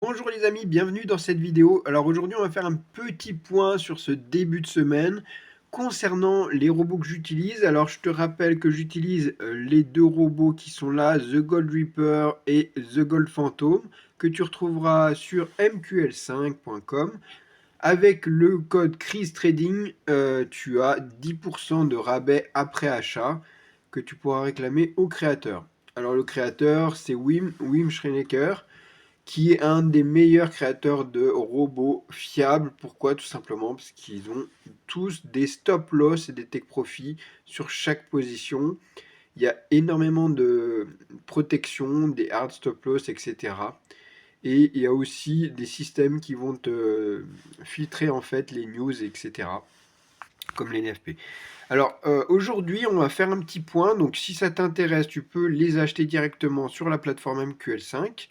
Bonjour les amis, bienvenue dans cette vidéo. Alors aujourd'hui on va faire un petit point sur ce début de semaine concernant les robots que j'utilise. Alors je te rappelle que j'utilise les deux robots qui sont là, The Gold Reaper et The Gold Phantom, que tu retrouveras sur mql5.com. Avec le code Chris Trading, tu as 10% de rabais après achat que tu pourras réclamer au créateur. Alors le créateur c'est Wim Schrenecker, qui est un des meilleurs créateurs de robots fiables. Pourquoi? Tout simplement parce qu'ils ont tous des stop loss et des take profit sur chaque position. Il y a énormément de protection, des hard stop loss, etc. Et il y a aussi des systèmes qui vont te filtrer en fait les news, etc. Comme les NFP. Alors aujourd'hui, on va faire un petit point. Donc si ça t'intéresse, tu peux les acheter directement sur la plateforme MQL5.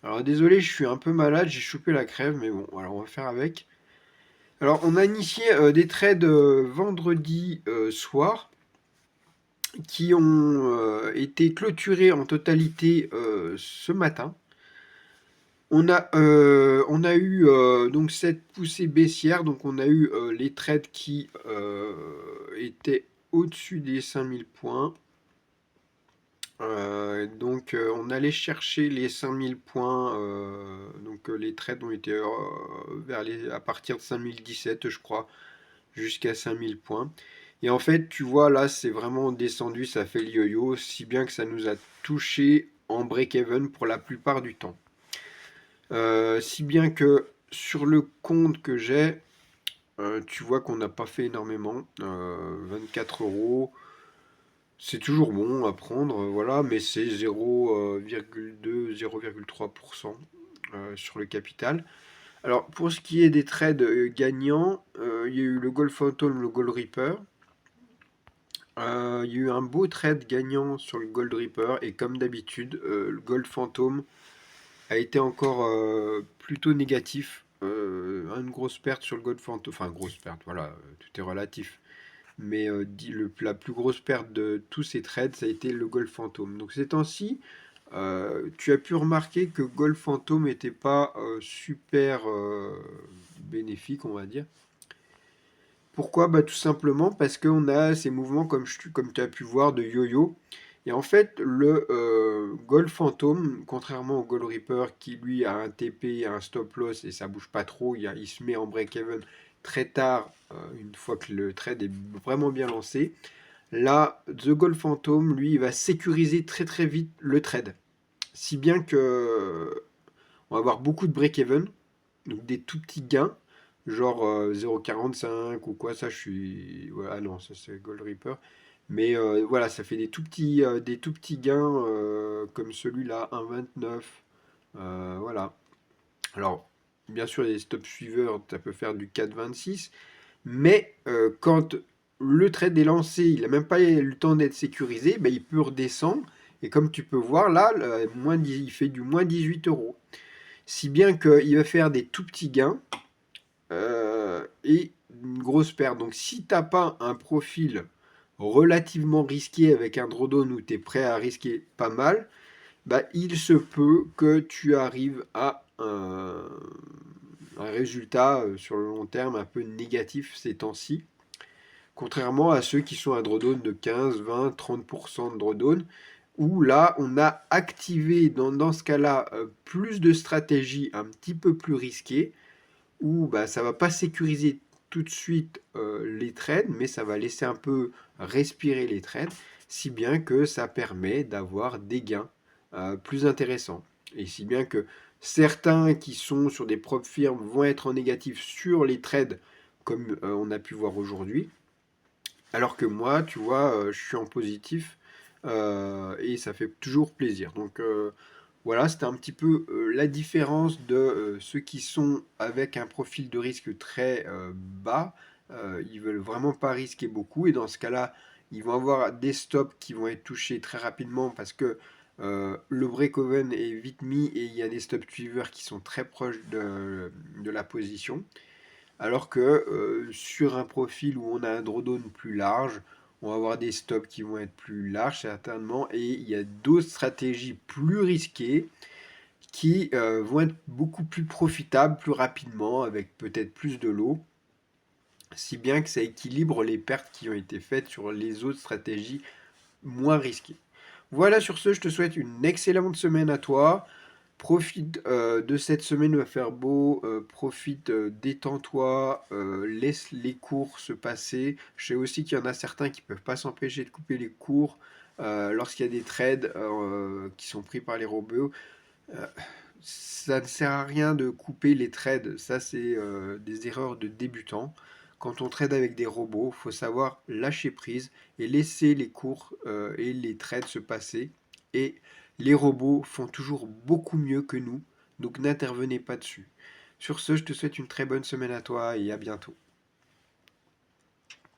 Alors désolé, je suis un peu malade, j'ai chopé la crève, mais bon, voilà, on va faire avec. Alors on a initié des trades vendredi soir qui ont été clôturés en totalité ce matin. On a eu donc cette poussée baissière, donc on a eu les trades qui étaient au-dessus des 5000 points. On allait chercher les 5000 points, les trades ont été à partir de 5017, je crois, jusqu'à 5000 points. Et en fait, tu vois, là, c'est vraiment descendu, ça fait le yo-yo, si bien que ça nous a touché en break-even pour la plupart du temps. Si bien que sur le compte que j'ai, tu vois qu'on n'a pas fait énormément, 24 euros. C'est toujours bon à prendre, voilà, mais c'est 0,2-0,3% sur le capital. Alors, pour ce qui est des trades gagnants, il y a eu le Gold Phantom, le Gold Reaper. Il y a eu un beau trade gagnant sur le Gold Reaper, et comme d'habitude, le Gold Phantom a été encore plutôt négatif. Une grosse perte sur le Gold Phantom, enfin, grosse perte, voilà, tout est relatif. Mais la plus grosse perte de tous ces trades, ça a été le Gold Phantom. Donc ces temps-ci, tu as pu remarquer que Gold Phantom n'était pas super bénéfique, on va dire. Pourquoi? Bah, tout simplement parce qu'on a ces mouvements, comme tu as pu voir, de yo-yo. Et en fait, le Gold Phantom, contrairement au Gold Reaper, qui lui a un TP, un stop loss et ça bouge pas trop, il se met en break-even très tard, une fois que le trade est vraiment bien lancé. Là, The Gold Phantom, lui, il va sécuriser très très vite le trade. Si bien que on va avoir beaucoup de break-even, donc des tout petits gains, genre 0,45 ou quoi, ça je suis. Ouais, ah non, ça c'est Gold Reaper. Mais voilà, ça fait des tout petits gains comme celui-là, 1,29. Voilà. Alors, bien sûr, les stop suiveurs, ça peut faire du 4,26. Mais quand le trade est lancé, il n'a même pas eu le temps d'être sécurisé, ben, il peut redescendre. Et comme tu peux voir, là, il fait du moins 18 euros. Si bien qu'il va faire des tout petits gains et une grosse perte. Donc si tu n'as pas un profil relativement risqué avec un drawdown où tu es prêt à risquer pas mal, bah, il se peut que tu arrives à un résultat sur le long terme un peu négatif ces temps-ci. Contrairement à ceux qui sont à drawdown de 15, 20, 30% de drawdown, où là, on a activé dans ce cas-là plus de stratégies un petit peu plus risquées, où bah, ça ne va pas sécuriser tout de suite les trades, mais ça va laisser un peu respirer les trades, si bien que ça permet d'avoir des gains plus intéressants. Et si bien que certains qui sont sur des propres firmes vont être en négatif sur les trades, comme on a pu voir aujourd'hui, alors que moi, tu vois, je suis en positif et ça fait toujours plaisir. Donc voilà, c'était un petit peu la différence de ceux qui sont avec un profil de risque très bas. Ils veulent vraiment pas risquer beaucoup et dans ce cas-là, ils vont avoir des stops qui vont être touchés très rapidement parce que le break-even est vite mis et il y a des stop suiveurs qui sont très proches de la position. Alors que sur un profil où on a un drawdown plus large, on va avoir des stops qui vont être plus larges certainement, et il y a d'autres stratégies plus risquées qui vont être beaucoup plus profitables plus rapidement, avec peut-être plus de lot, si bien que ça équilibre les pertes qui ont été faites sur les autres stratégies moins risquées. Voilà, sur ce, je te souhaite une excellente semaine à toi. Profite de cette semaine, il va faire beau, profite, détends-toi, laisse les cours se passer. Je sais aussi qu'il y en a certains qui peuvent pas s'empêcher de couper les cours lorsqu'il y a des trades qui sont pris par les robots. Euh, Ça ne sert à rien de couper les trades, ça c'est des erreurs de débutants. Quand on trade avec des robots, il faut savoir lâcher prise et laisser les cours et les trades se passer. Et les robots font toujours beaucoup mieux que nous, donc n'intervenez pas dessus. Sur ce, je te souhaite une très bonne semaine à toi et à bientôt.